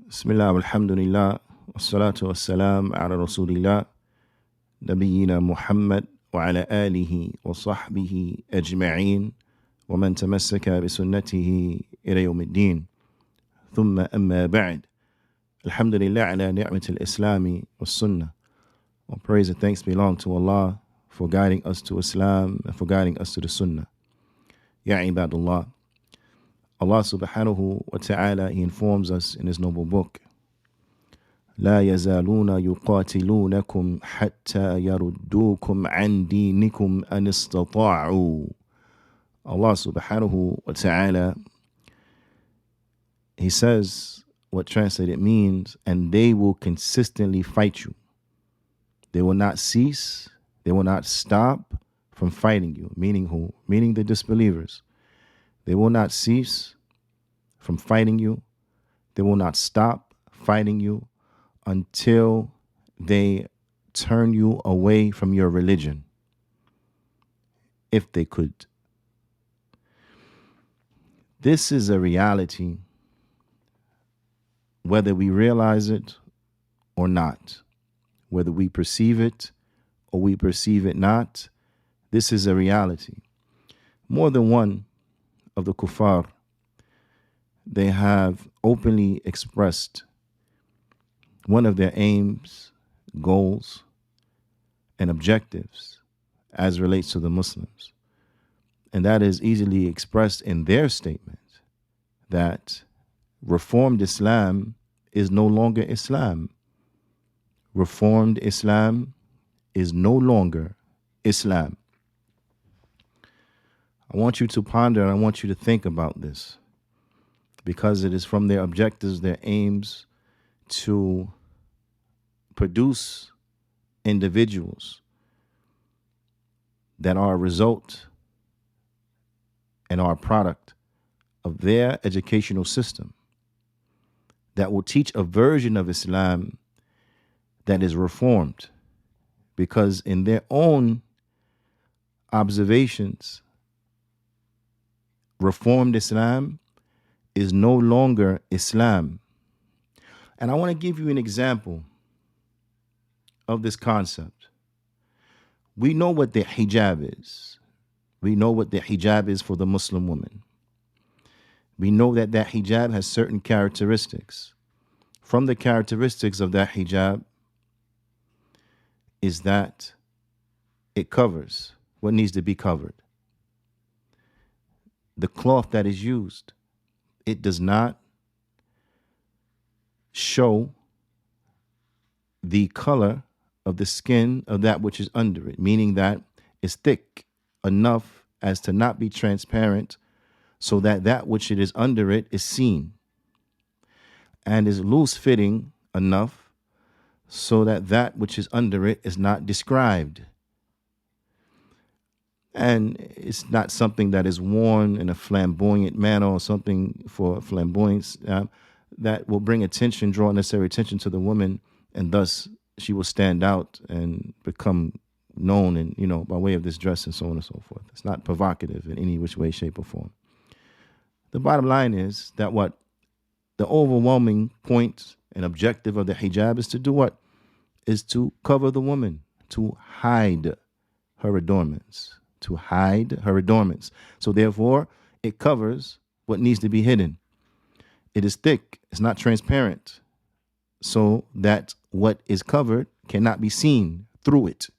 Bismillah, alhamdulillah, wassalatu wassalam ala rasulillah, nabiyyina Muhammad wa ala alihi wa sahbihi ajma'in, wa man tamassaka bi sunnatihi ila yawmiddin. Thumma amma ba'd. Alhamdulillah ala ni'mat al-Islami wa sunnah. All praise and thanks belong to Allah for guiding us to Islam and for guiding us to the sunnah. Ya ibadullah. Allah subhanahu wa ta'ala, He informs us in His noble book, لا يزالون يقاتلونكم حتى يردوكم عن دينكم أن استطاعوا. Allah subhanahu wa ta'ala, He says, what translated means, and they will consistently fight you. They will not cease, they will not stop from fighting you. Meaning who? Meaning the disbelievers. They will not cease from fighting you. They will not stop fighting you until they turn you away from your religion, if they could. This is a reality, whether we realize it or not, whether we perceive it or we perceive it not. This is a reality. More than one of the kuffar, they have openly expressed one of their aims, goals, and objectives as relates to the Muslims. And that is easily expressed in their statement that Reformed Islam is no longer Islam. Reformed Islam is no longer Islam. I want you to ponder and I want you to think about this, because it is from their objectives, their aims, to produce individuals that are a result and are a product of their educational system that will teach a version of Islam that is reformed, because in their own observations, Reformed Islam is no longer Islam. And I want to give you an example of this concept. We know what the hijab is. We know what the hijab is for the Muslim woman. We know that that hijab has certain characteristics. From the characteristics of that hijab is that it covers what needs to be covered. The cloth that is used, it does not show the color of the skin of that which is under it, meaning that it's thick enough as to not be transparent, so that that which it is under it is seen, and is loose fitting enough so that that which is under it is not described. And it's not something that is worn in a flamboyant manner or something for flamboyance that will bring attention, draw necessary attention to the woman, and thus she will stand out and become known, and by way of this dress and so on and so forth. It's not provocative in any which way, shape, or form. The bottom line is that what the overwhelming point and objective of the hijab is to do what? Is to cover the woman, to hide her adornments. To hide her adornments. So therefore, it covers what needs to be hidden. It is thick, it's not transparent, so that what is covered cannot be seen through it.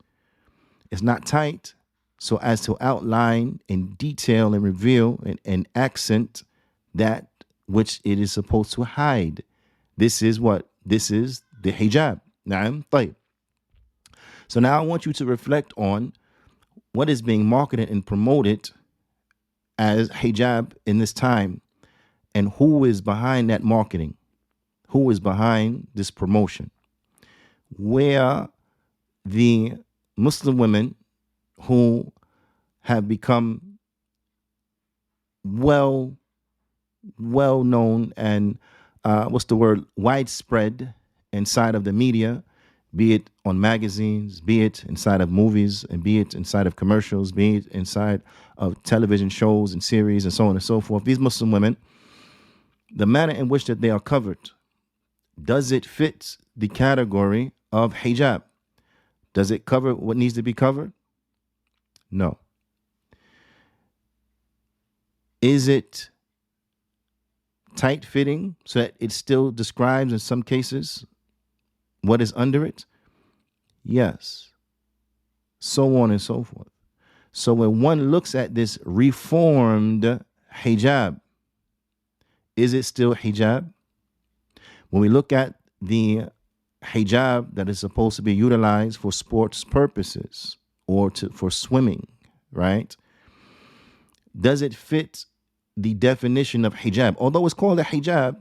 It's not tight, so as to outline in detail and reveal and accent that which it is supposed to hide. This is what? This is the hijab. Na'am, tayyib. So now I want you to reflect on what is being marketed and promoted as hijab in this time, and who is behind that marketing, who is behind this promotion, where the Muslim women who have become well known and widespread inside of the media, be it on magazines, be it inside of movies, and be it inside of commercials, be it inside of television shows and series and so on and so forth. These Muslim women, the manner in which that they are covered Does it fit the category of hijab? Does it cover what needs to be covered? No. Is it tight fitting so that it still describes in some cases what is under it? Yes. So on and so forth. So when one looks at this reformed hijab, is it still hijab? When we look at the hijab that is supposed to be utilized for sports purposes or for swimming, right? Does it fit the definition of hijab? Although it's called a hijab,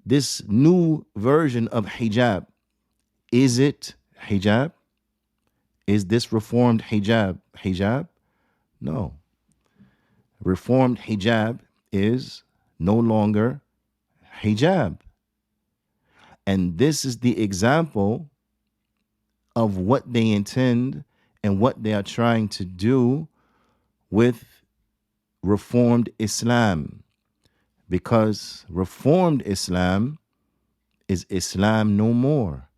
this new version of hijab, is it hijab? Is this reformed hijab? No. Reformed hijab is no longer hijab. And this is the example of what they intend and what they are trying to do with reformed Islam. Because reformed Islam is Islam no more.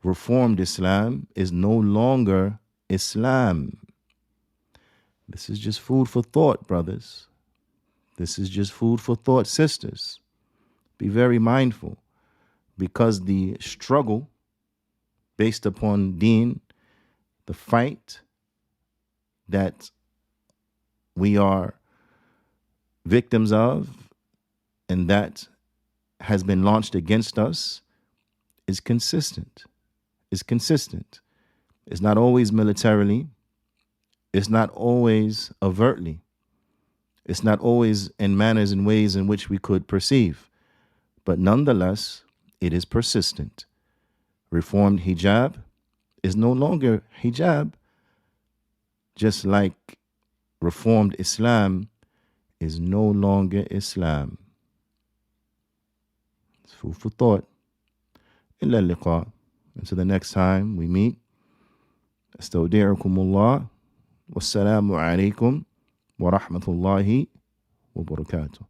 Reformed Islam is no longer Islam. This is just food for thought, brothers. This is just food for thought, sisters. Be very mindful, because the struggle based upon deen, the fight that we are victims of and that has been launched against us is consistent. It's not always militarily. It's not always overtly. It's not always in manners and ways in which we could perceive. But nonetheless, it is persistent. Reformed hijab is no longer hijab, just like reformed Islam is no longer Islam. It's food for thought. Illa liqa. Until the next time we meet, astawdi'ukumullah. Wassalamu alaikum wa rahmatullahi wa barakatuh.